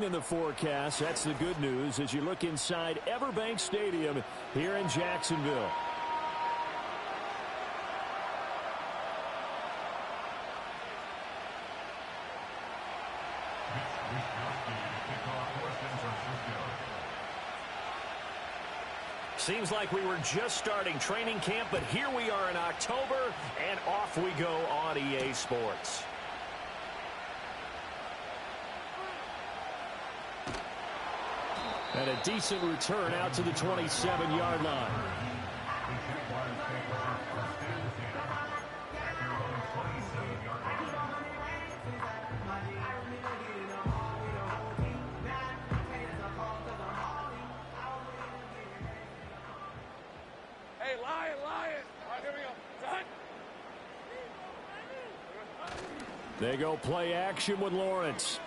In the forecast, that's the good news as you look inside Everbank Stadium here in Jacksonville. Seems like we were just starting training camp, but here we are in October, and off we go on EA Sports. And a decent return out to the 27-yard line. Hey, Lion! All right, here we go. They go play action with Lawrence.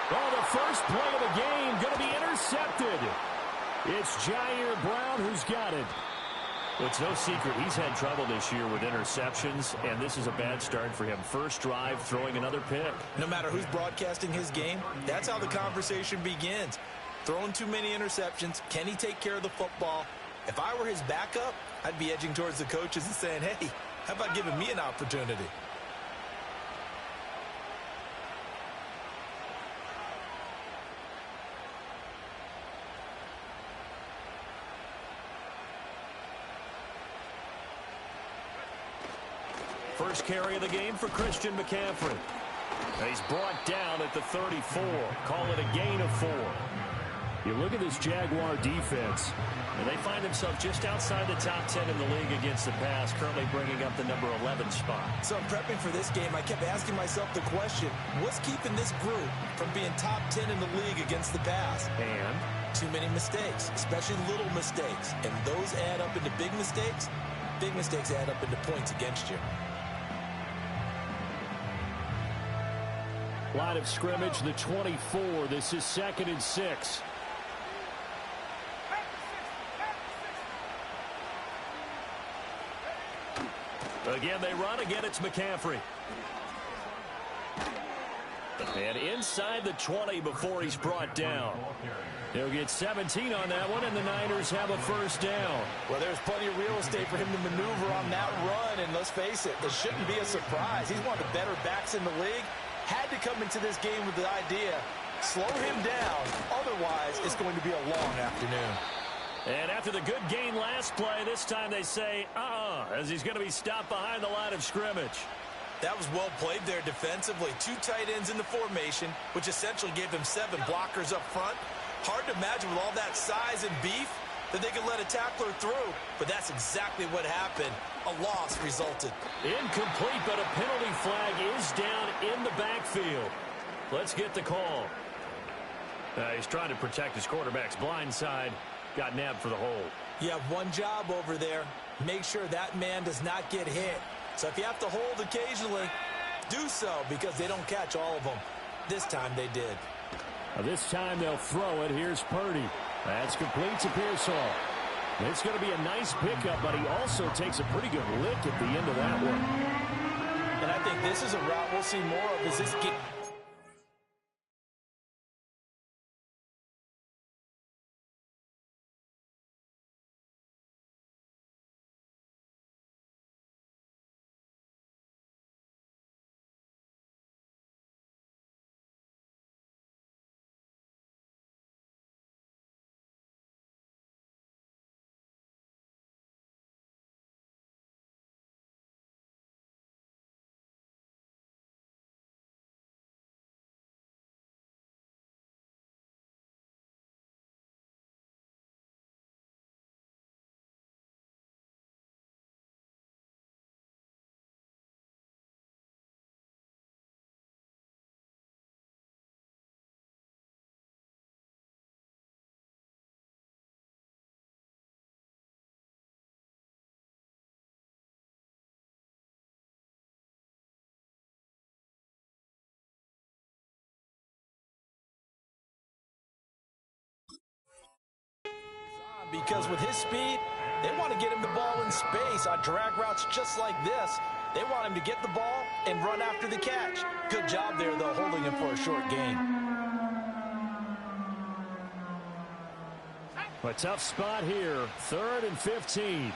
Oh, the first play of the game going to be intercepted. It's Jair Brown who's got it. Well, it's no secret he's had trouble this year with interceptions, and this is a bad start for him. First drive, throwing another pick. No matter who's broadcasting his game, that's how the conversation begins. Throwing too many interceptions. Can he take care of the football? If I were his backup, I'd be edging towards the coaches and saying, hey, how about giving me an opportunity? First carry of the game for Christian McCaffrey. He's brought down at the 34. Call it a gain of 4. You look at this Jaguar defense, and they find themselves just outside the top 10 in the league against the pass, currently bringing up the number 11 spot. So I'm prepping for this game. I kept asking myself the question, what's keeping this group from being top 10 in the league against the pass? And? Too many mistakes, especially little mistakes. And those add up into big mistakes. Big mistakes add up into points against you. Line of scrimmage, the 24. This is 2nd and 6. Again, they run. Again, it's McCaffrey. And inside the 20 before he's brought down. He'll get 17 on that one, and the Niners have a first down. Well, there's plenty of real estate for him to maneuver on that run, and let's face it, it shouldn't be a surprise. He's one of the better backs in the league. Had to come into this game with the idea, slow him down, otherwise it's going to be a long afternoon. And after the good gain last play, this time they say, as he's going to be stopped behind the line of scrimmage. That was well played there defensively. 2 tight ends in the formation, which essentially gave them 7 blockers up front. Hard to imagine with all that size and beef that they could let a tackler through, but that's exactly what happened. A loss resulted. Incomplete, but a penalty flag is down in the backfield. Let's get the call. He's trying to protect his quarterback's blind side. Got nabbed for the hold. You have one job over there. Make sure that man does not get hit. So if you have to hold occasionally, do so, because they don't catch all of them. This time they did. This time they'll throw it. Here's Purdy. That's complete to Pearsall. It's going to be a nice pickup, but he also takes a pretty good lick at the end of that one. And I think this is a route we'll see more of as this game. Because with his speed, They want to get him the ball in space on drag routes just like this. They want him to get the ball and run after the catch. Good job there, though, holding him for a short gain. A tough spot here, 3rd and 15.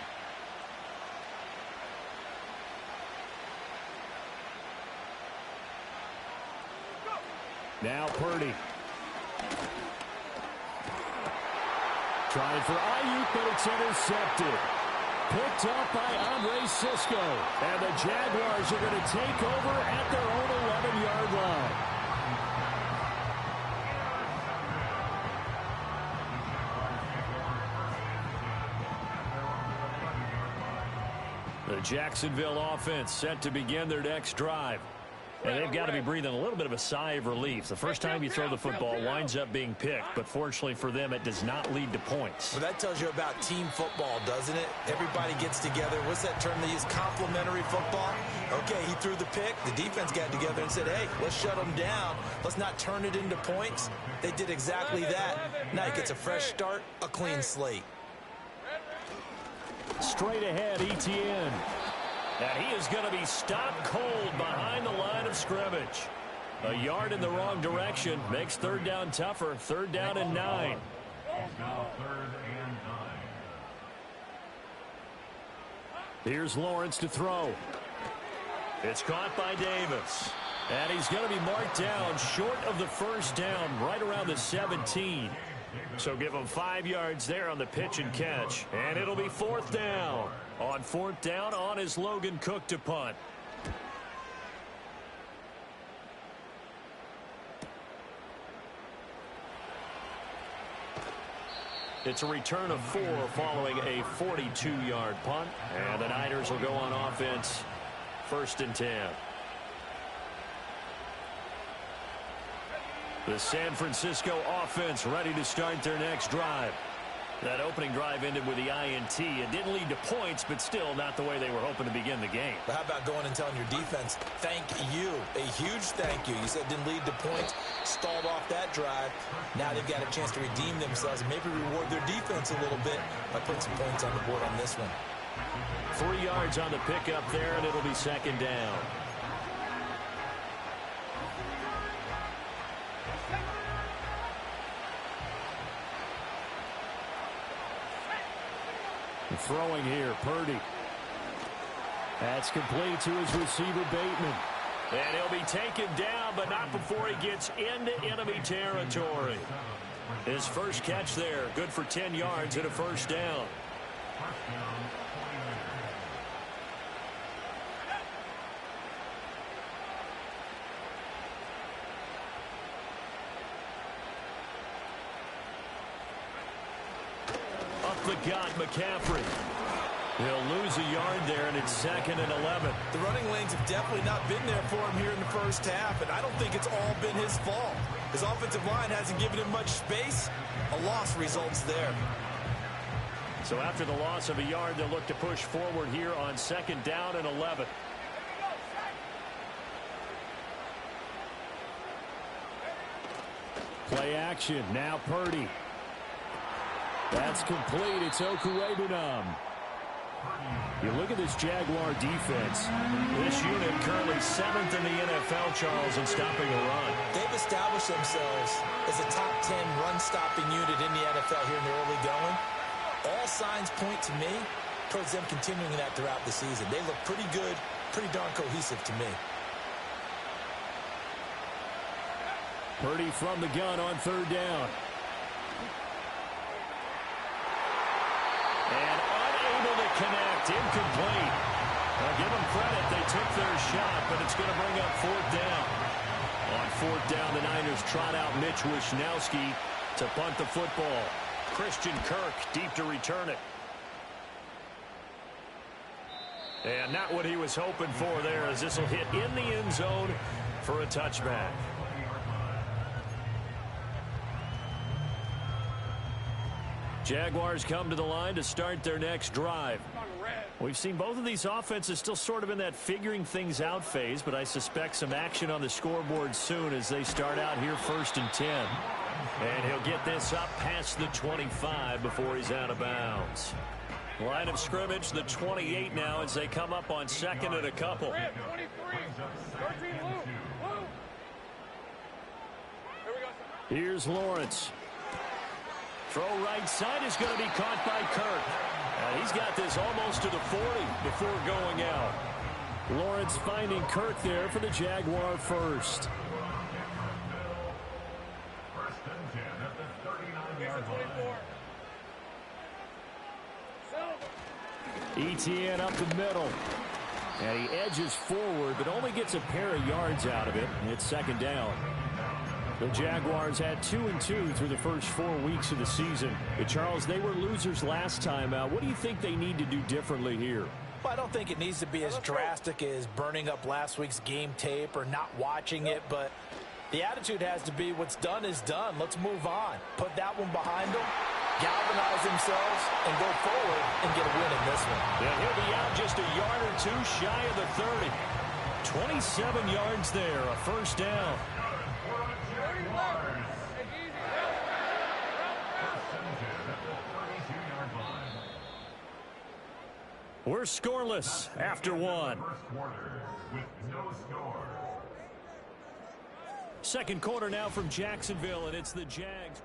Now Purdy. Trying for Ayuk, but it's intercepted. Picked up by Andre Sisco. And the Jaguars are going to take over at their own 11-yard line. The Jacksonville offense set to begin their next drive. And they've got to be breathing a little bit of a sigh of relief. The first time you throw the football winds up being picked, but fortunately for them, it does not lead to points. Well, that tells you about team football, doesn't it? Everybody gets together. What's that term they use? Complementary football? Okay, he threw the pick. The defense got together and said, hey, let's shut them down. Let's not turn it into points. They did exactly that. Now he gets a fresh start, a clean slate. Straight ahead, Etienne. And he is going to be stopped cold behind the line of scrimmage. A yard in the wrong direction makes 3rd down tougher. 3rd down and 9. Here's Lawrence to throw. It's caught by Davis. And he's going to be marked down short of the 1st down, right around the 17. So give him 5 yards there on the pitch and catch. And it'll be 4th down. On 4th down, on is Logan Cook to punt. It's a return of 4 following a 42-yard punt. And the Niners will go on offense. 1st and 10. The San Francisco offense ready to start their next drive. That opening drive ended with the INT. It didn't lead to points, but still not the way they were hoping to begin the game. But how about going and telling your defense, thank you, a huge thank you. You said it didn't lead to points, stalled off that drive. Now they've got a chance to redeem themselves and maybe reward their defense a little bit by putting some points on the board on this one. 3 yards on the pickup there, and it'll be 2nd down. Throwing here, Purdy. That's complete to his receiver, Bateman. And he'll be taken down, but not before he gets into enemy territory. His first catch there, good for 10 yards and a 1st down. The gut, McCaffrey. He'll lose a yard there, and it's 2nd and 11. The running lanes have definitely not been there for him here in the first half, and I don't think it's all been his fault. His offensive line hasn't given him much space. A loss results there. So after the loss of a yard, they'll look to push forward here on 2nd down and 11. Play action. Now Purdy. That's complete. It's Okuwebunam. You look at this Jaguar defense. This unit currently 7th in the NFL, Charles, in stopping a run. They've established themselves as a top 10 run-stopping unit in the NFL here in the early going. All signs point to me towards them continuing that throughout the season. They look pretty good, pretty darn cohesive to me. Purdy from the gun on 3rd down. And unable to connect, incomplete. I'll give them credit, they took their shot, but it's going to bring up 4th down. On 4th down, the Niners trot out Mitch Wishnowski to punt the football. Christian Kirk deep to return it. And not what he was hoping for there, as this will hit in the end zone for a touchback. Jaguars come to the line to start their next drive. We've seen both of these offenses still sort of in that figuring things out phase, but I suspect some action on the scoreboard soon as they start out here 1st and 10. And he'll get this up past the 25 before he's out of bounds. Line of scrimmage, the 28 now as they come up on second and a couple. 23, 13, Lou. Here we go. Here's Lawrence. Throw right side is going to be caught by Kirk. And he's got this almost to the 40 before going out. Lawrence finding Kirk there for the Jaguar first. ETN up the middle. And he edges forward, but only gets a pair of yards out of it. It's second down. The Jaguars had 2-2 through the first 4 weeks of the season. But Charles, they were losers last time out. What do you think they need to do differently here? Well, I don't think it needs to be as drastic as burning up last week's game tape or not watching it, but the attitude has to be what's done is done. Let's move on. Put that one behind them, galvanize themselves, and go forward and get a win in this one. Yeah, he'll be out just a yard or two shy of the 30. 27 yards there, a first down. We're scoreless after one. Second quarter now from Jacksonville, and it's the Jags.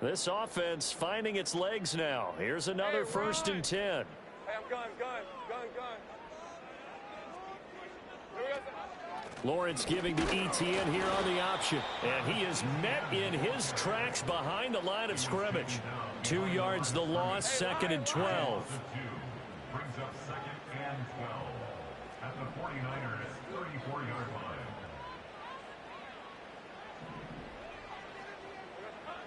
This offense finding its legs now. Here's another first and 10. Hey, I'm gun. Lawrence giving to ETN here on the option. And he is met in his tracks behind the line of scrimmage. 2 yards the loss, second and 12. Brings up second and 12 at the 49ers 34-yard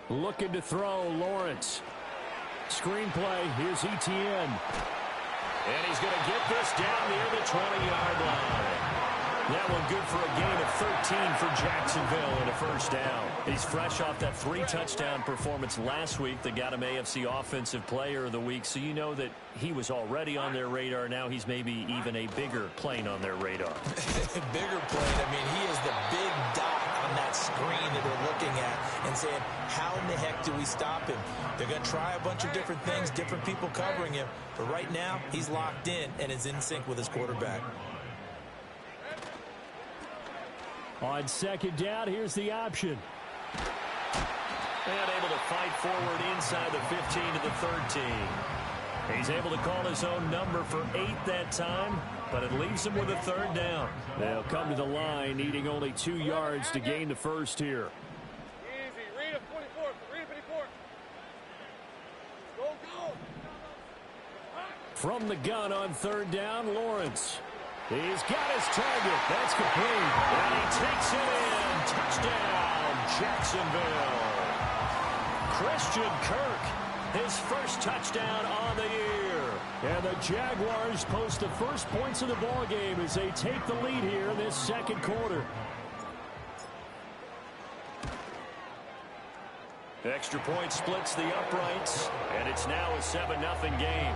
line. Looking to throw, Lawrence. Screenplay, here's ETN. And he's going to get this down near the 20-yard line. That one good for a gain of 13 for Jacksonville and a first down. He's fresh off that 3-touchdown performance last week that got him AFC Offensive Player of the Week, so you know that he was already on their radar. Now he's maybe even a bigger plane on their radar. Bigger plane. I mean, he is the big dot on that screen that they're looking at and saying, how in the heck do we stop him? They're going to try a bunch of different things, different people covering him, but right now he's locked in and is in sync with his quarterback. On second down, here's the option. And able to fight forward inside the 15 to the 13. He's able to call his own number for 8 that time, but it leaves him with a third down. They'll come to the line, needing only 2 yards to gain the first here. Easy. Read it, 24. Read it, 54. Go. From the gun on third down, Lawrence. He's got his target. That's complete. And he takes it in. Touchdown, Jacksonville. Christian Kirk, his first touchdown on the year. And the Jaguars post the first points of the ballgame as they take the lead here in this second quarter. Extra point splits the uprights, and it's now a 7-0 game.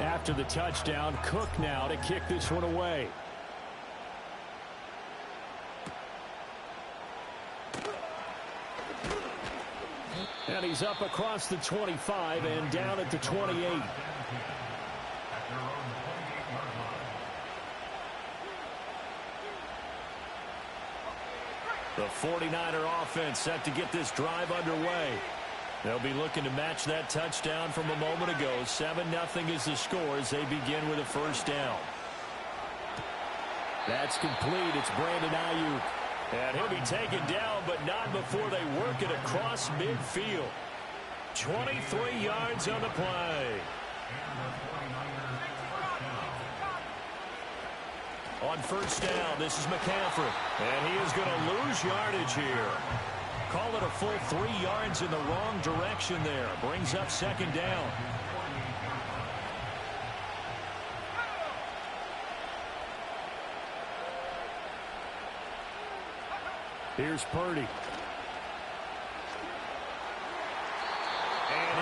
After the touchdown, Cook now to kick this one away. And he's up across the 25 and down at the 28. The 49er offense set to get this drive underway. They'll be looking to match that touchdown from a moment ago. 7-0 is the score as they begin with a first down. That's complete. It's Brandon Ayuk. And he'll be taken down, but not before they work it across midfield. 23 yards on the play. On first down, this is McCaffrey. And he is going to lose yardage here. Call it a full 3 yards in the wrong direction there. Brings up second down. Here's Purdy.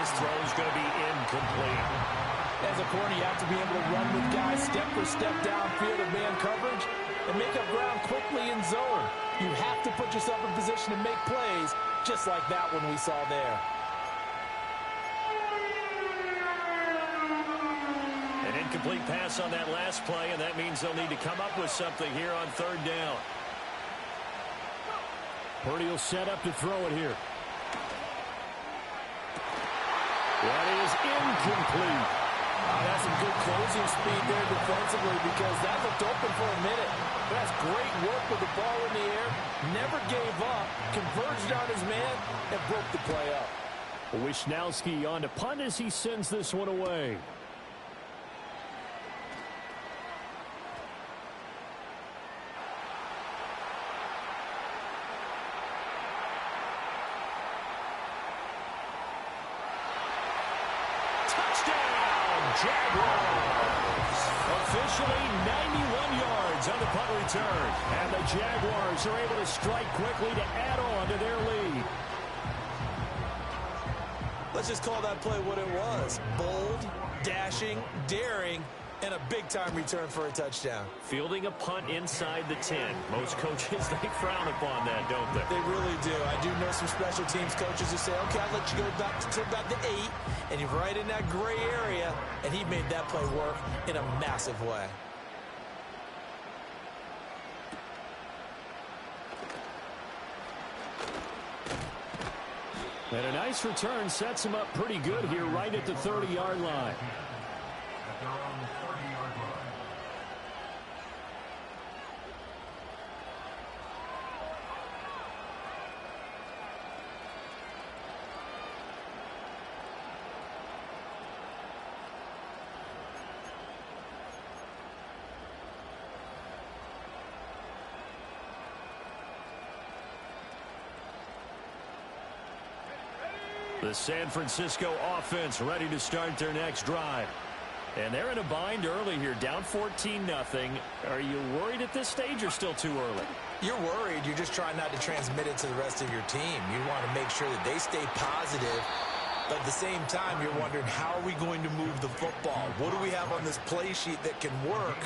his throw is going to be incomplete. As a corner, you have to be able to run with guys step for step downfield of man coverage and make up ground quickly in zone. You have to put yourself in position to make plays, just like that one we saw there. An incomplete pass on that last play, and that means they'll need to come up with something here on third down. Purdy will set up to throw it here. That is incomplete. That's some good closing speed there defensively because that looked open for a minute. That's great work with the ball in the air. Never gave up, converged on his man, and broke the play up. Wishnowski on to punt as he sends this one away. Jaguars. Officially 91 yards on the punt return. And the Jaguars are able to strike quickly to add on to their lead. Let's just call that play what it was. Bold, dashing, daring, and a big-time return for a touchdown. Fielding a punt inside the 10. Most coaches, they frown upon that, don't they? They really do. I do know some special teams coaches who say, okay, I'll let you go back to about the 8, and you're right in that gray area, and he made that play work in a massive way. And a nice return sets him up pretty good here right at the 30-yard line. At their own 30-yard line. The San Francisco offense ready to start their next drive. And they're in a bind early here, down 14-0. Are you worried at this stage or still too early? You're worried. You're just trying not to transmit it to the rest of your team. You want to make sure that they stay positive. But at the same time, you're wondering, how are we going to move the football? What do we have on this play sheet that can work?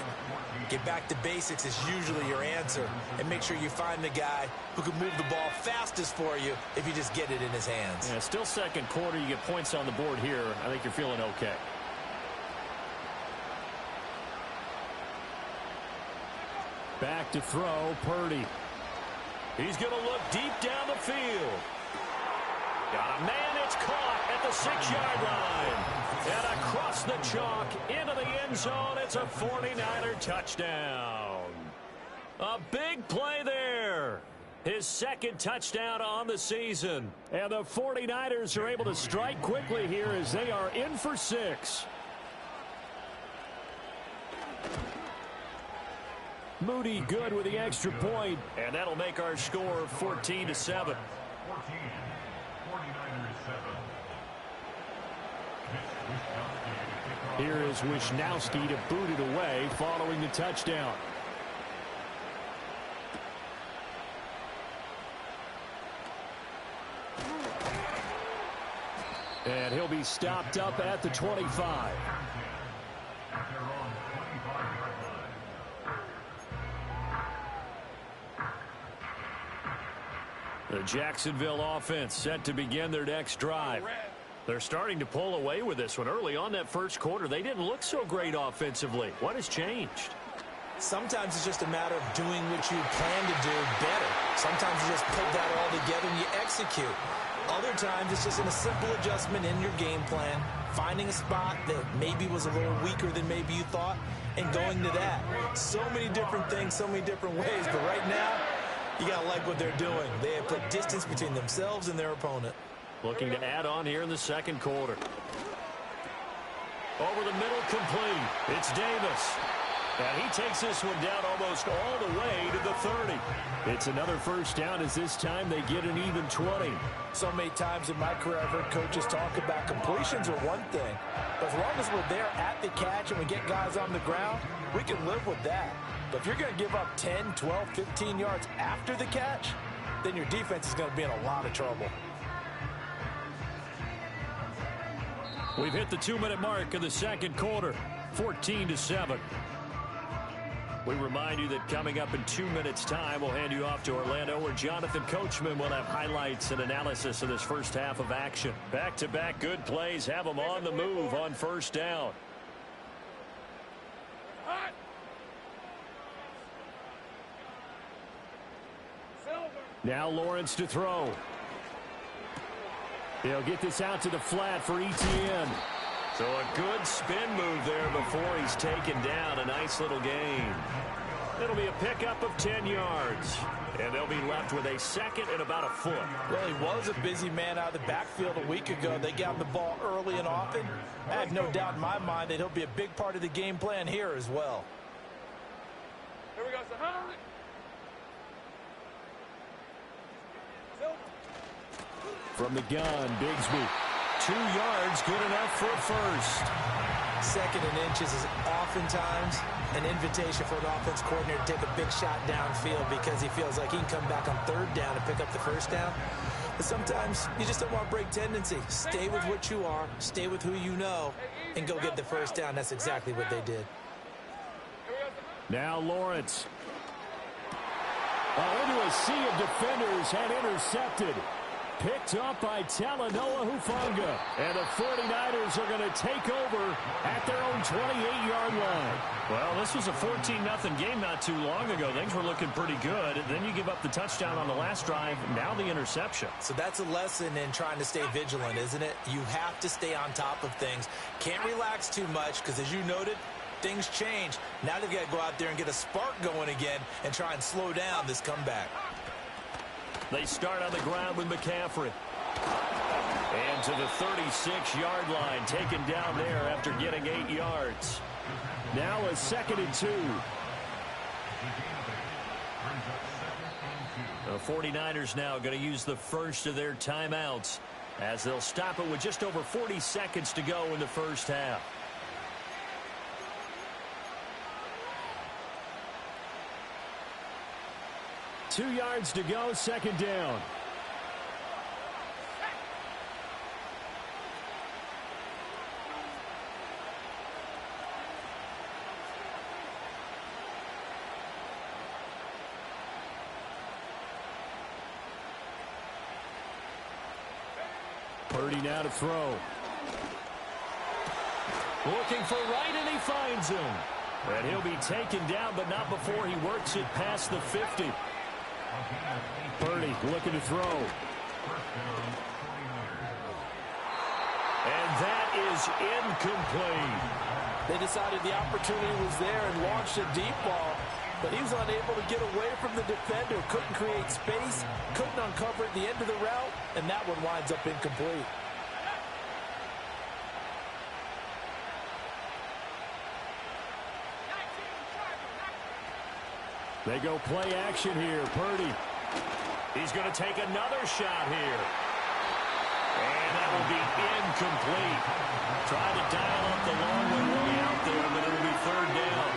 Get back to basics is usually your answer. And make sure you find the guy who can move the ball fastest for you if you just get it in his hands. Yeah, still second quarter. You get points on the board here. I think you're feeling okay. Back to throw, Purdy. He's going to look deep down the field. Got a man, it's caught at the 6-yard line. And across the chalk into the end zone, it's a 49er touchdown. A big play there. His second touchdown on the season. And the 49ers are able to strike quickly here as they are in for 6. Moody good with the extra point, and that'll make our score 14-7. 14, 49ers 7. Here is Wishnowski to boot it away following the touchdown. And he'll be stopped up at the 25. The Jacksonville offense set to begin their next drive. They're starting to pull away with this one. Early on that first quarter, they didn't look so great offensively. What has changed? Sometimes it's just a matter of doing what you plan to do better. Sometimes you just put that all together and you execute. Other times it's just a simple adjustment in your game plan, finding a spot that maybe was a little weaker than maybe you thought, and going to that. So many different things, so many different ways, but right now, you got to like what they're doing. They have put distance between themselves and their opponent. Looking to add on here in the second quarter. Over the middle, complete. It's Davis. And he takes this one down almost all the way to the 30. It's another first down as this time they get an even 20. So many times in my career I've heard coaches talk about completions are one thing. But as long as we're there at the catch and we get guys on the ground, we can live with that. But if you're going to give up 10, 12, 15 yards after the catch, then your defense is going to be in a lot of trouble. We've hit the 2-minute mark of the second quarter, 14-7. We remind you that coming up in 2 minutes' time, we'll hand you off to Orlando, where Jonathan Coachman will have highlights and analysis of this first half of action. Back-to-back good plays have them on the move on first down. Now Lawrence to throw. He'll get this out to the flat for Etienne. So a good spin move there before he's taken down. A nice little gain. It'll be a pickup of 10 yards. And they'll be left with a second and about a foot. Well, he was a busy man out of the backfield a week ago. They got him the ball early and often. I have no doubt in my mind that he'll be a big part of the game plan here as well. Here we go, From the gun, Bigsby. 2 yards, good enough for a first. Second and inches is oftentimes an invitation for an offense coordinator to take a big shot downfield because he feels like he can come back on third down and pick up the first down. But sometimes you just don't want to break tendency. Stay with what you are, stay with who you know, and go get the first down. That's exactly what they did. Now Lawrence. Into a sea of defenders and intercepted. Picked up by Talanoa Hufanga. And the 49ers are going to take over at their own 28-yard line. Well, this was a 14-0 game not too long ago. Things were looking pretty good. Then you give up the touchdown on the last drive. Now the interception. So that's a lesson in trying to stay vigilant, isn't it? You have to stay on top of things. Can't relax too much because, as you noted, things change. Now they've got to go out there and get a spark going again and try and slow down this comeback. They start on the ground with McCaffrey. And to the 36-yard line, taken down there after getting 8 yards. Now a 2nd and 2. The 49ers now going to use the first of their timeouts as they'll stop it with just over 40 seconds to go in the first half. Two yards to go, second down. Purdy now to throw. Looking for right, and he finds him. And he'll be taken down, but not before he works it past the 50. Purdy looking to throw. And that is incomplete. They decided the opportunity was there and launched a deep ball, but he was unable to get away from the defender. Couldn't create space, couldn't uncover at the end of the route, and that one winds up incomplete. They go play action here. Purdy. He's going to take another shot here. And that will be incomplete. Trying to dial up the long way out there, but it'll be third down.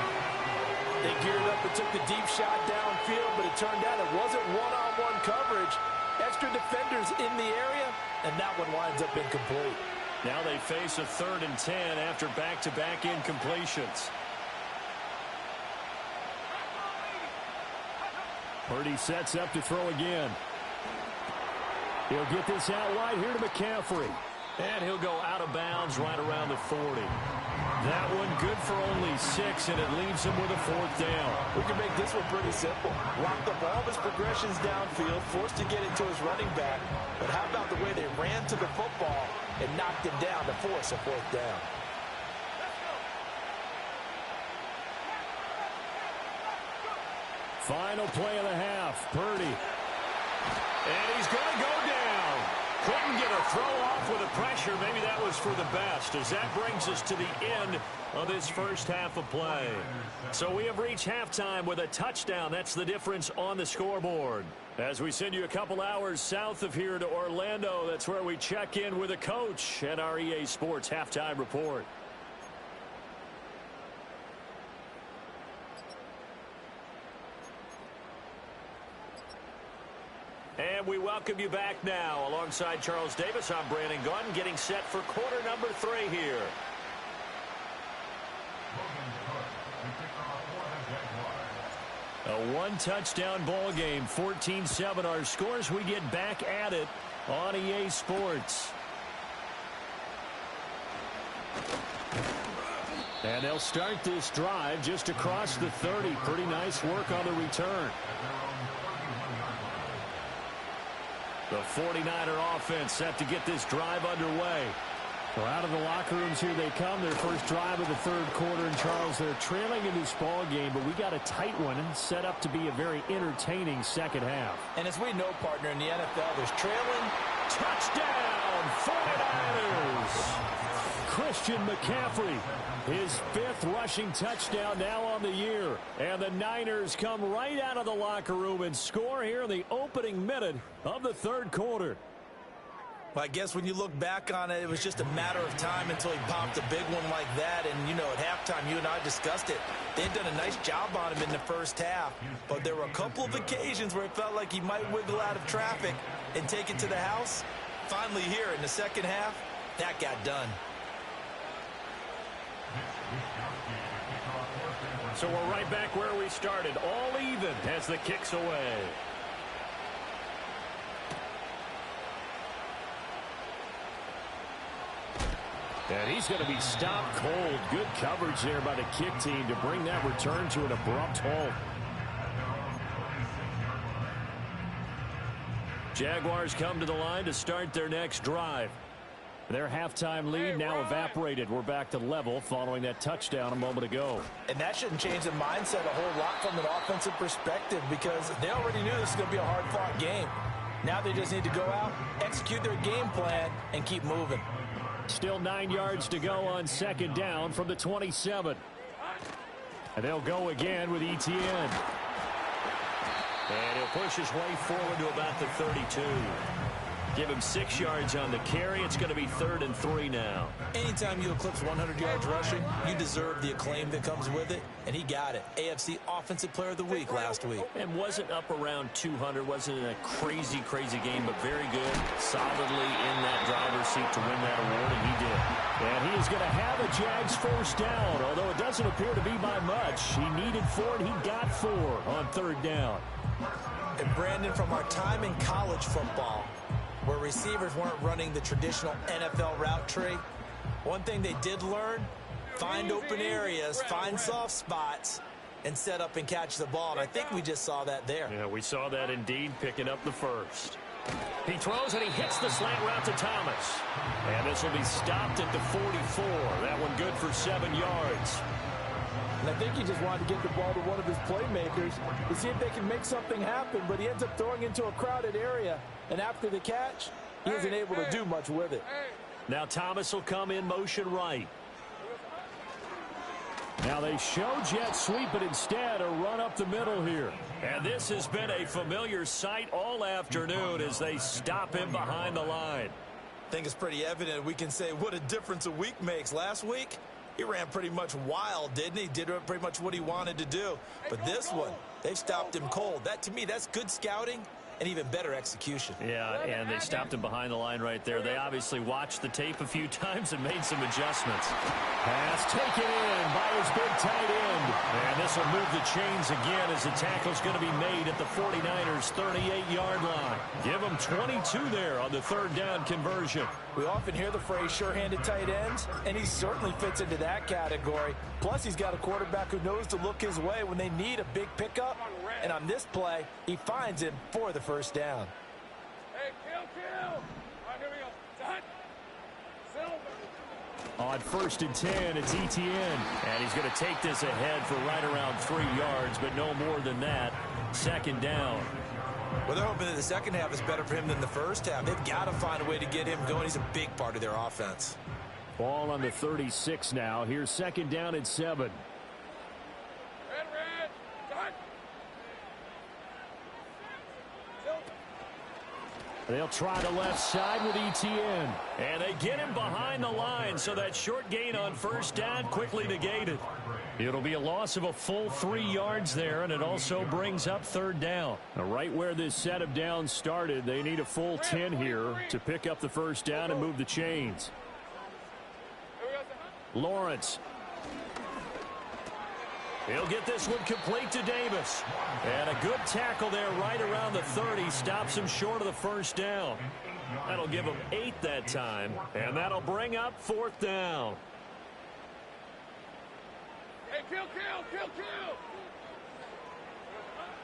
They geared up and took the deep shot downfield, but it turned out it wasn't one-on-one coverage. Extra defenders in the area, and that one winds up incomplete. Now they face a 3rd and 10 after back-to-back incompletions. Purdy sets up to throw again. He'll get this out wide here to McCaffrey. And he'll go out of bounds right around the 40. That one good for only 6, and it leaves him with a 4th down. We can make this one pretty simple. Lock up all of his progressions downfield, forced to get into his running back. But how about the way they ran to the football and knocked him down to force a 4th down? Final play of the half. Purdy. And he's going to go down. Couldn't get a throw off with the pressure. Maybe that was for the best, as that brings us to the end of this first half of play. So we have reached halftime with a touchdown. That's the difference on the scoreboard. As we send you a couple hours south of here to Orlando, that's where we check in with a coach at our EA Sports Halftime Report. And we welcome you back now. Alongside Charles Davis, I'm Brandon Gunn, getting set for quarter number 3 here. A one-touchdown ball game, 14-7 our scores. We get back at it on EA Sports. And they'll start this drive just across the 30. Pretty nice work on the return. The 49er offense set to get this drive underway. Well, out of the locker rooms here they come. Their first drive of the third quarter. And, Charles, they're trailing in this ball game, but we got a tight one and set up to be a very entertaining second half. And as we know, partner, in the NFL, there's trailing. Touchdown, 49ers! Christian McCaffrey, his 5th rushing touchdown now on the year. And the Niners come right out of the locker room and score here in the opening minute of the third quarter. Well, I guess when you look back on it, it was just a matter of time until he popped a big one like that. And, you know, at halftime, you and I discussed it. They'd done a nice job on him in the first half. But there were a couple of occasions where it felt like he might wiggle out of traffic and take it to the house. Finally here in the second half, that got done. So we're right back where we started, all even as the kick's away. And he's going to be stopped cold. Good coverage there by the kick team to bring that return to an abrupt halt. Jaguars come to the line to start their next drive. Their halftime lead now evaporated. We're back to level following that touchdown a moment ago. And that shouldn't change the mindset a whole lot from an offensive perspective because they already knew this was going to be a hard-fought game. Now they just need to go out, execute their game plan, and keep moving. Still 9 yards to go on second down from the 27. And they'll go again with Etienne. And he'll push his way forward to about the 32. Give him 6 yards on the carry. It's going to be 3rd and 3 now. Anytime you eclipse 100 yards rushing, you deserve the acclaim that comes with it, and he got it. AFC Offensive Player of the Week last week. And wasn't up around 200. Wasn't a crazy, crazy game, but very good. Solidly in that driver's seat to win that award, and he did. And he is going to have a Jags first down, although it doesn't appear to be by much. He needed 4, and he got 4 on 3rd down. And Brandon, from our time in college football, where receivers weren't running the traditional NFL route tree, one thing they did learn, find open areas, find soft spots, and set up and catch the ball. And I think we just saw that there. Yeah, we saw that indeed, picking up the first. He throws and he hits the slant route to Thomas. And this will be stopped at the 44. That one good for 7 yards. And I think he just wanted to get the ball to one of his playmakers to see if they can make something happen, but he ends up throwing into a crowded area. And after the catch, he isn't able to do much with it. Now Thomas will come in motion right. Now they show jet sweep, but instead a run up the middle here. And this has been a familiar sight all afternoon as they stop him behind the line. I think it's pretty evident we can say what a difference a week makes. Last week, he ran pretty much wild, didn't he? Did pretty much what he wanted to do. But this one, they've stopped him cold. That, to me, that's good scouting and even better execution. Yeah, and they stopped him behind the line right there. They obviously watched the tape a few times and made some adjustments. Pass taken in by his big tight end. And this will move the chains again as the tackle's going to be made at the 49ers' 38-yard line. Give him 22 there on the 3rd down conversion. We often hear the phrase sure-handed tight ends, and he certainly fits into that category. Plus, he's got a quarterback who knows to look his way when they need a big pickup. And on this play, he finds him for the first down. Hey, kill. All right, here we go. Done. Silver. On 1st and 10, it's Etienne. And he's going to take this ahead for right around 3 yards, but no more than that. 2nd down. Well, they're hoping that the second half is better for him than the first half. They've got to find a way to get him going. He's a big part of their offense. Ball on the 36 now. Here's 2nd down and 7. Red. Done. Silver. They'll try the left side with Etienne. And they get him behind the line, so that short gain on 1st down quickly negated. It'll be a loss of a full 3 yards there, and it also brings up third down. Now, right where this set of downs started, they need a full 10 here to pick up the first down and move the chains. Lawrence. He'll get this one complete to Davis. And a good tackle there right around the 30. Stops him short of the first down. That'll give him 8 that time. And that'll bring up fourth down. Hey, kill.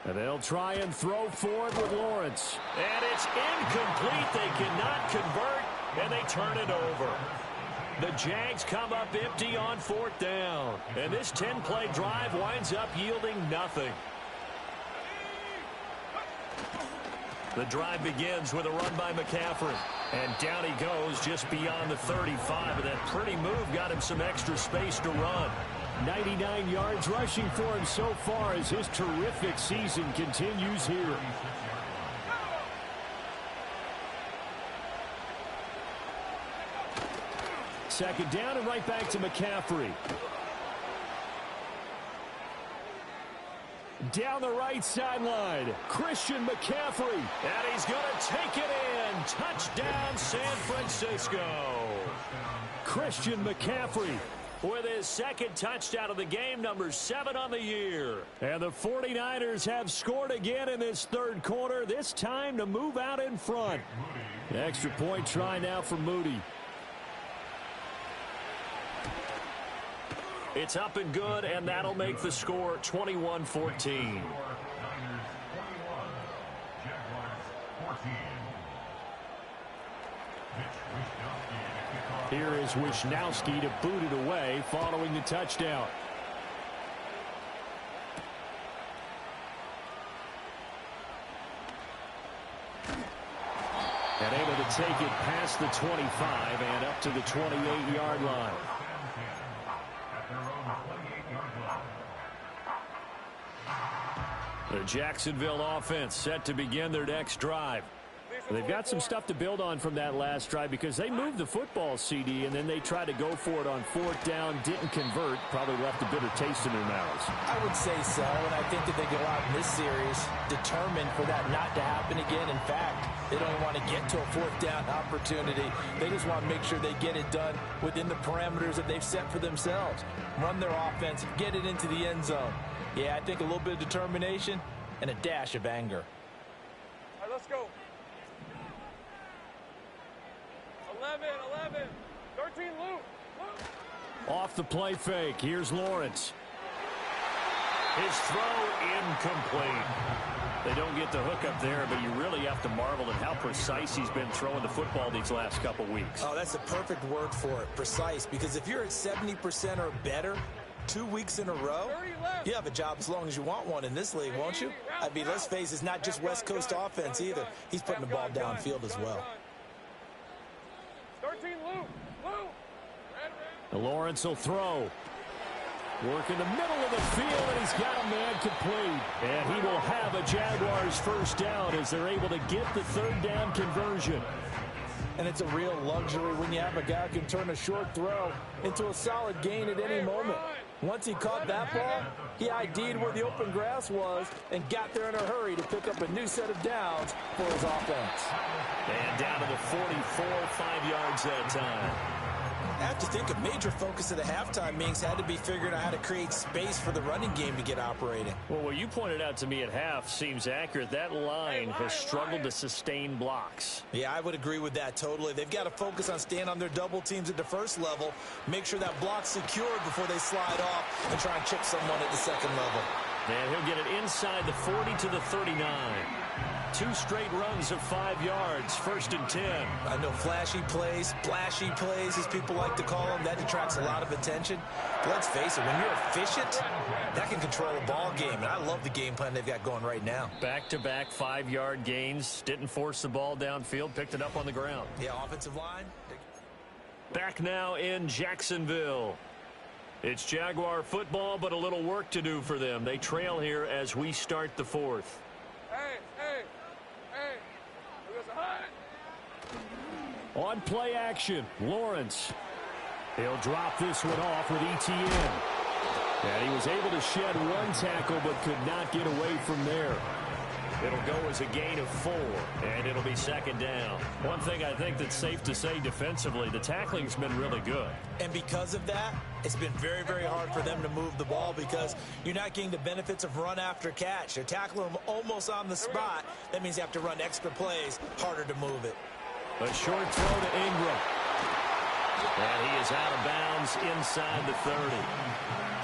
And they'll try and throw forward with Lawrence. And it's incomplete. They cannot convert, and they turn it over. The Jags come up empty on fourth down. And this 10-play drive winds up yielding nothing. The drive begins with a run by McCaffrey. And down he goes just beyond the 35. And that pretty move got him some extra space to run. 99 yards rushing for him so far as his terrific season continues here. Second down and right back to McCaffrey. Down the right sideline, Christian McCaffrey. And he's going to take it in. Touchdown, San Francisco. Christian McCaffrey with his second touchdown of the game, number 7 on the year. And the 49ers have scored again in this third quarter, this time to move out in front. The extra point try now for Moody. It's up and good, and that'll make the score 21-14. Here is Wisnowski to boot it away following the touchdown. And able to take it past the 25 and up to the 28-yard line. The Jacksonville offense set to begin their next drive. They've got some stuff to build on from that last drive because they moved the football, CD, and then they tried to go for it on fourth down, didn't convert, probably left a bitter taste in their mouths. I would say so, and I think that they go out in this series determined for that not to happen again. In fact, they don't want to get to a fourth down opportunity. They just want to make sure they get it done within the parameters that they've set for themselves. Run their offense, get it into the end zone. Yeah, I think a little bit of determination and a dash of anger. All right, let's go. 11, 13, Luke. Off the play fake, here's Lawrence. His throw incomplete. They don't get the hook up there, but you really have to marvel at how precise he's been throwing the football these last couple weeks. Oh, that's a perfect word for it, precise, because if you're at 70% or better 2 weeks in a row, you have a job as long as you want one in this league, won't you? I mean, let's face it, it's not just West Coast offense either. He's putting the ball downfield as well. 13, Luke. Lawrence will throw. Work in the middle of the field, and he's got a man complete. And he will have a Jaguars first down as they're able to get the third down conversion. And it's a real luxury when you have a guy who can turn a short throw into a solid gain at any moment. Once he caught that ball, he ID'd where the open grass was and got there in a hurry to pick up a new set of downs for his offense. And down to the 44, 5 yards that time. I have to think a major focus of the halftime meetings had to be figuring out how to create space for the running game to get operating. Well, what you pointed out to me at half seems accurate. That line has struggled to sustain blocks. Yeah, I would agree with that totally. They've got to focus on staying on their double teams at the first level, make sure that block's secured before they slide off and try and chip someone at the second level. And he'll get it inside the 40 to the 39. 2 straight runs of 5 yards, 1st and 10. I know flashy plays, splashy plays, as people like to call them, that attracts a lot of attention. But let's face it, when you're efficient, that can control a ball game. And I love the game plan they've got going right now. Back-to-back 5-yard gains. Didn't force the ball downfield, picked it up on the ground. Yeah, offensive line. Back now in Jacksonville. It's Jaguar football, but a little work to do for them. They trail here as we start the fourth. Hey. On play action, Lawrence. He'll drop this one off with ETN. And he was able to shed one tackle but could not get away from there. It'll go as a gain of 4, and it'll be second down. One thing I think that's safe to say defensively, the tackling's been really good. And because of that, it's been very, very hard for them to move the ball because you're not getting the benefits of run after catch. They're tackling them almost on the spot. That means you have to run extra plays, harder to move it. A short throw to Ingram. And he is out of bounds inside the 30.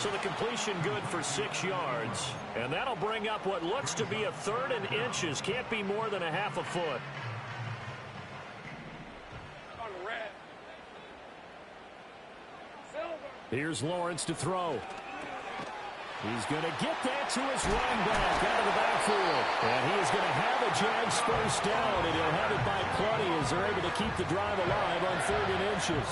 So the completion good for 6 yards. And that'll bring up what looks to be a 3rd and inches. Can't be more than a half a foot. Here's Lawrence to throw. He's going to get that to his running back out of the backfield. And he is going to have a Jags first down, and he'll have it by plenty as they're able to keep the drive alive on 3rd and inches.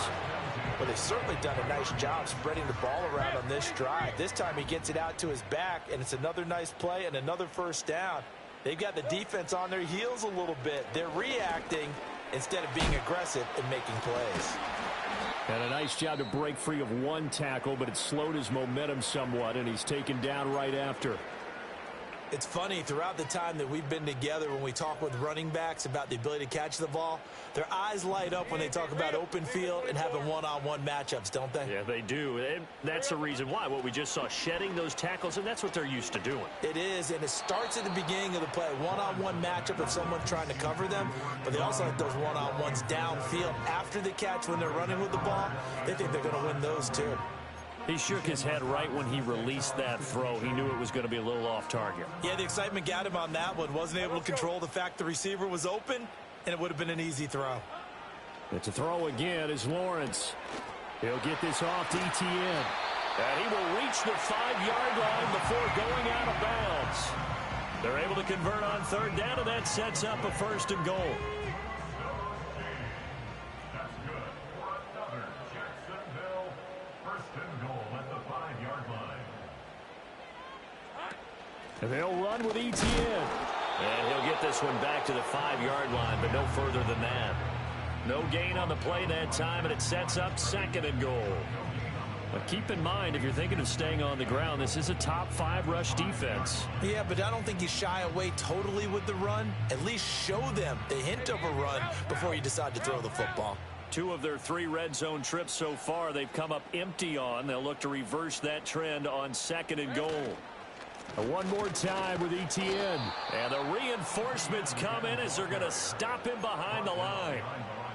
Well, they've certainly done a nice job spreading the ball around on this drive. This time he gets it out to his back, and it's another nice play and another first down. They've got the defense on their heels a little bit. They're reacting instead of being aggressive and making plays. And a nice job to break free of one tackle, but it slowed his momentum somewhat, and he's taken down right after. It's funny, throughout the time that we've been together, when we talk with running backs about the ability to catch the ball, their eyes light up when they talk about open field and having one-on-one matchups, don't they? Yeah, they do. And that's the reason why. What we just saw, shedding those tackles, and that's what they're used to doing. It is, and it starts at the beginning of the play. One-on-one matchup of someone trying to cover them, but they also have those one-on-ones downfield after the catch when they're running with the ball. They think they're going to win those, too. He shook his head right when he released that throw. He knew it was going to be a little off target. Yeah, the excitement got him on that one. Wasn't able to control the fact the receiver was open, and it would have been an easy throw. It's a throw again as Lawrence. He'll get this off to ETN. And he will reach the 5-yard line before going out of bounds. They're able to convert on 3rd down, and that sets up a 1st and goal. And they'll run with ETN. And he'll get this one back to the 5-yard line, but no further than that. No gain on the play that time, and it sets up 2nd and goal. But keep in mind, if you're thinking of staying on the ground, this is a top 5 rush defense. Yeah, but I don't think you shy away totally with the run. At least show them the hint of a run before you decide to throw the football. 2 of their 3 red zone trips so far, they've come up empty on. They'll look to reverse that trend on 2nd and goal. One more time with ETN. And the reinforcements come in as they're going to stop him behind the line.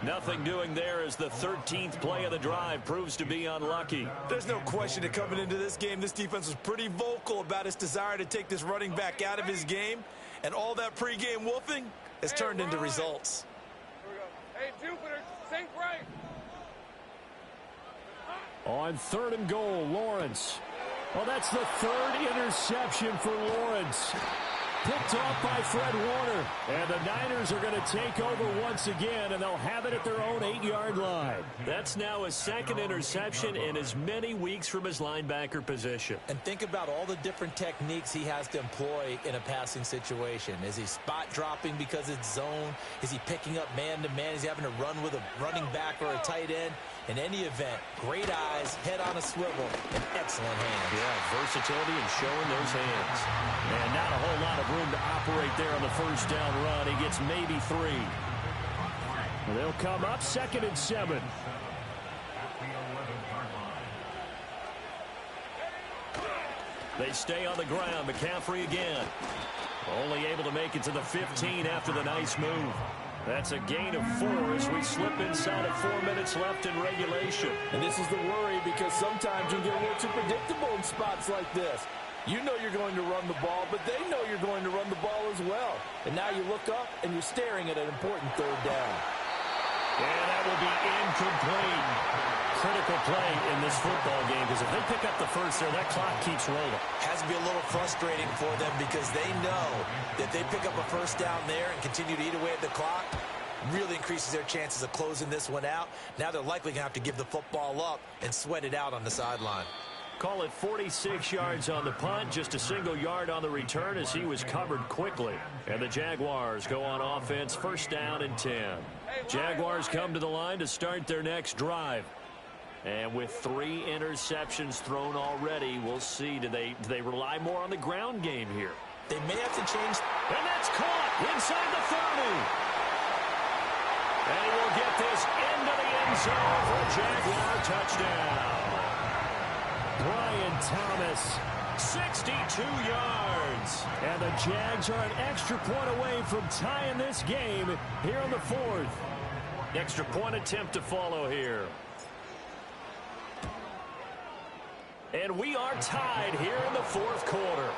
Nothing doing there as the 13th play of the drive proves to be unlucky. There's no question that coming into this game, this defense was pretty vocal about its desire to take this running back out of his game. And all that pregame wolfing has turned into results. Here we go. Hey, Jupiter, sink right. On 3rd and goal, Lawrence. Well, that's the 3rd interception for Lawrence. Picked off by Fred Warner. And the Niners are going to take over once again, and they'll have it at their own 8-yard line. That's now his 2nd interception in as many weeks from his linebacker position. And think about all the different techniques he has to employ in a passing situation. Is he spot dropping because it's zone? Is he picking up man-to-man? Is he having to run with a running back or a tight end? In any event, great eyes, head on a swivel, and excellent hands. Yeah, versatility and showing those hands. And not a whole lot of room to operate there on the 1st down run. He gets maybe 3. And they'll come up 2nd and 7. They stay on the ground. McCaffrey again. Only able to make it to the 15 after the nice move. That's a gain of 4 as we slip inside of 4 minutes left in regulation. And this is the worry because sometimes you get a little too predictable in spots like this. You know you're going to run the ball, but they know you're going to run the ball as well. And now you look up and you're staring at an important 3rd down. And that will be incomplete. Critical play in this football game because if they pick up the 1st there, that clock keeps rolling. Has to be a little frustrating for them because they know that they pick up a 1st down there and continue to eat away at the clock, really increases their chances of closing this one out. Now they're likely going to have to give the football up and sweat it out on the sideline. Call it 46 yards on the punt, just a single yard on the return as he was covered quickly. And the Jaguars go on offense, 1st down and 10. Jaguars come to the line to start their next drive. And with 3 interceptions thrown already, we'll see. Do they rely more on the ground game here? They may have to change. And that's caught inside the 30. And he will get this into the end zone for a Jaguar touchdown. Brian Thomas, 62 yards. And the Jags are an extra point away from tying this game here in the 4th. Extra point attempt to follow here. And we are tied here in the 4th quarter.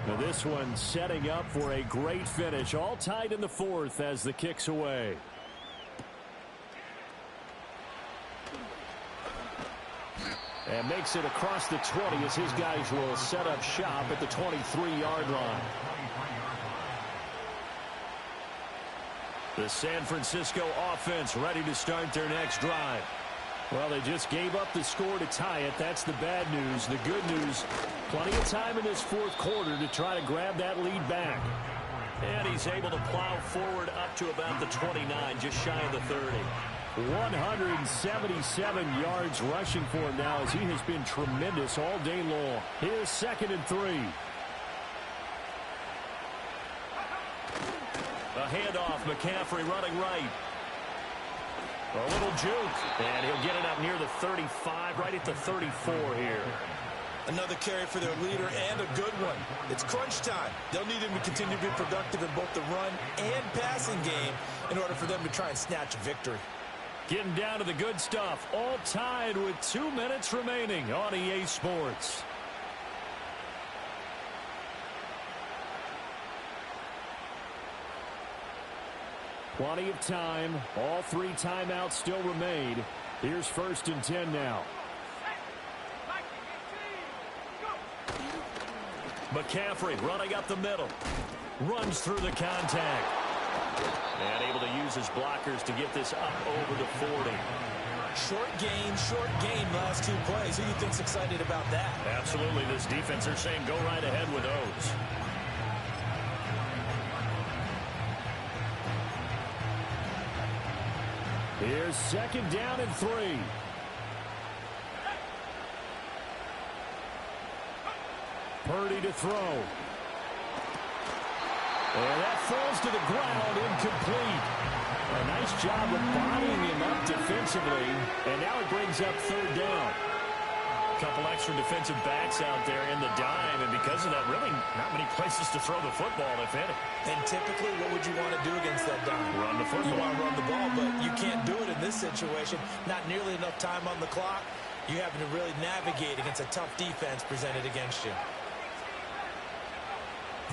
Now this one setting up for a great finish. All tied in the 4th as the kick's away. And makes it across the 20 as his guys will set up shop at the 23-yard line. The San Francisco offense ready to start their next drive. Well, they just gave up the score to tie it. That's the bad news. The good news, plenty of time in this 4th quarter to try to grab that lead back. And he's able to plow forward up to about the 29, just shy of the 30. 177 yards rushing for him now as he has been tremendous all day long. Here's 2nd and 3. A handoff, McCaffrey running right. A little juke, and he'll get it up near the 35, right at the 34 here. Another carry for their leader and a good one. It's crunch time. They'll need him to continue to be productive in both the run and passing game in order for them to try and snatch a victory. Getting down to the good stuff, all tied with 2 minutes remaining on EA Sports. Plenty of time. All 3 timeouts still remain. Here's 1st and 10 now. McCaffrey running up the middle. Runs through the contact. And able to use his blockers to get this up over the 40. Short gain last 2 plays. Who do you think's excited about that? Absolutely. This defense, they're saying go right ahead with those. Here's 2nd down and 3. Purdy to throw. And that falls to the ground, incomplete. A nice job of bodying him up defensively. And now it brings up 3rd down. A couple extra defensive backs out there in the dime, and because of that, really not many places to throw the football, if any. And typically, what would you want to do against that dime? Run the football. You want to run the ball, but you can't do it in this situation. Not nearly enough time on the clock. You having to really navigate against a tough defense presented against you.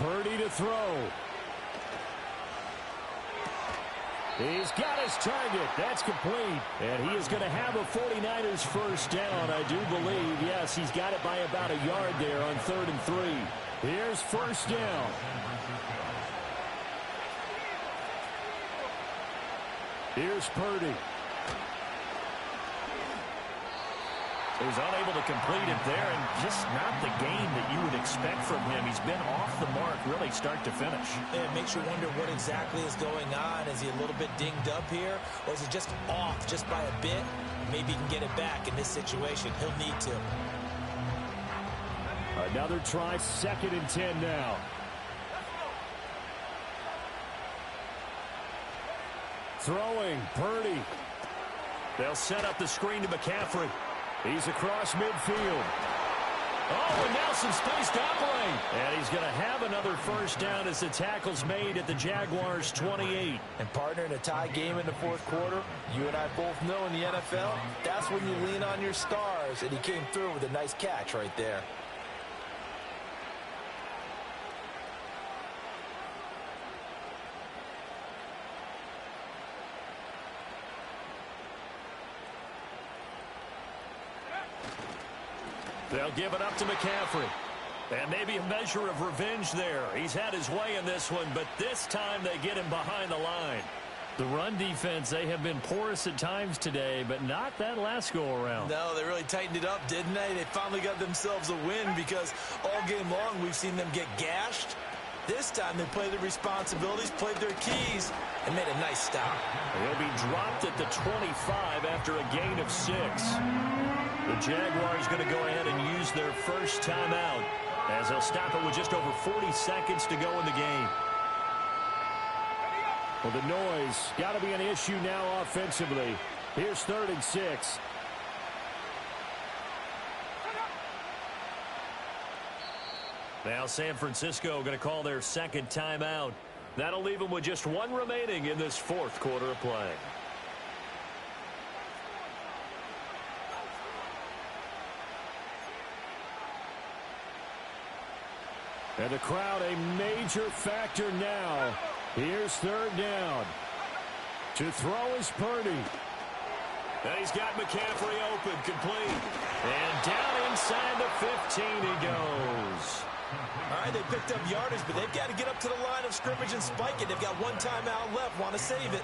Purdy to throw. He's got his target. That's complete. And he is going to have a 49ers first down, I do believe. Yes, he's got it by about a yard there on 3rd and 3. Here's 1st down. Here's Purdy. He's unable to complete it there, and just not the game that you would expect from him. He's been off the mark really start to finish. It makes you wonder what exactly is going on. Is he a little bit dinged up here, or is he just off just by a bit? Maybe he can get it back in this situation. He'll need to. Another try, 2nd and 10 now. Throwing, Purdy. They'll set up the screen to McCaffrey. He's across midfield. Oh, and now some space to operate. And he's going to have another first down as the tackle's made at the Jaguars' 28. And partner, in a tie game in the 4th quarter, you and I both know in the NFL, that's when you lean on your stars. And he came through with a nice catch right there. They'll give it up to McCaffrey. And maybe a measure of revenge there. He's had his way in this one, but this time they get him behind the line. The run defense, they have been porous at times today, but not that last go-around. No, they really tightened it up, didn't they? They finally got themselves a win because all game long we've seen them get gashed This time they played their responsibilities, played their keys, and made a nice stop. He'll be dropped at the 25 after a gain of 6. The Jaguars going to go ahead and use their first timeout as they'll stop it with just over 40 seconds to go in the game. Well, the noise got to be an issue now offensively. Here's 3rd and 6. Now San Francisco going to call their second timeout. That'll leave them with just 1 remaining in this 4th quarter of play. And the crowd a major factor now. Here's 3rd down. To throw is Purdy. And he's got McCaffrey open, complete. And down inside the 15 he goes. All right, they picked up yardage, but they've got to get up to the line of scrimmage and spike it. They've got 1 timeout left, want to save it.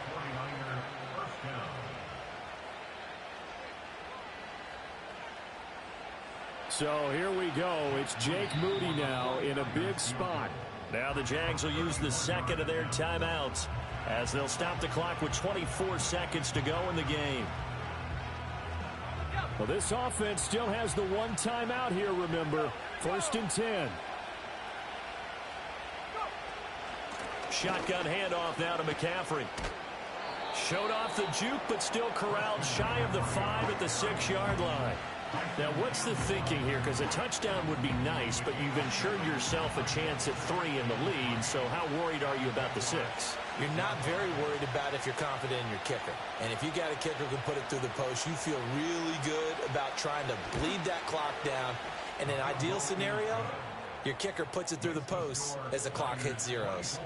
So here we go. It's Jake Moody now in a big spot. Now the Jags will use the second of their timeouts as they'll stop the clock with 24 seconds to go in the game. Well, this offense still has the 1 timeout here, remember. 1st and 10. Shotgun handoff now to McCaffrey. Showed off the juke, but still corralled shy of the 5 at the 6-yard line. Now, what's the thinking here? Because a touchdown would be nice, but you've ensured yourself a chance at 3 in the lead, so how worried are you about the 6? You're not very worried about if you're confident in your kicker. And if you got a kicker who can put it through the post, you feel really good about trying to bleed that clock down. In an ideal scenario, your kicker puts it through the post as the clock hits zeros.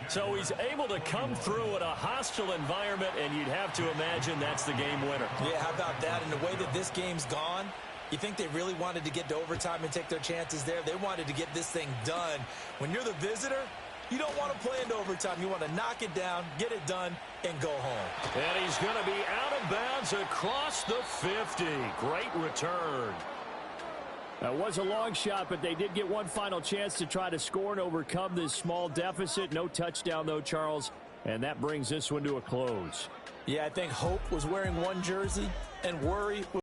So he's able to come through in a hostile environment, and you'd have to imagine that's the game winner. Yeah, how about that? And the way that this game's gone, you think they really wanted to get to overtime and take their chances there? They wanted to get this thing done. When you're the visitor, you don't want to play into overtime. You want to knock it down, get it done, and go home. And he's going to be out of bounds across the 50. Great return. That was a long shot, but they did get one final chance to try to score and overcome this small deficit. No touchdown, though, Charles, and that brings this one to a close. Yeah, I think hope was wearing one jersey and worry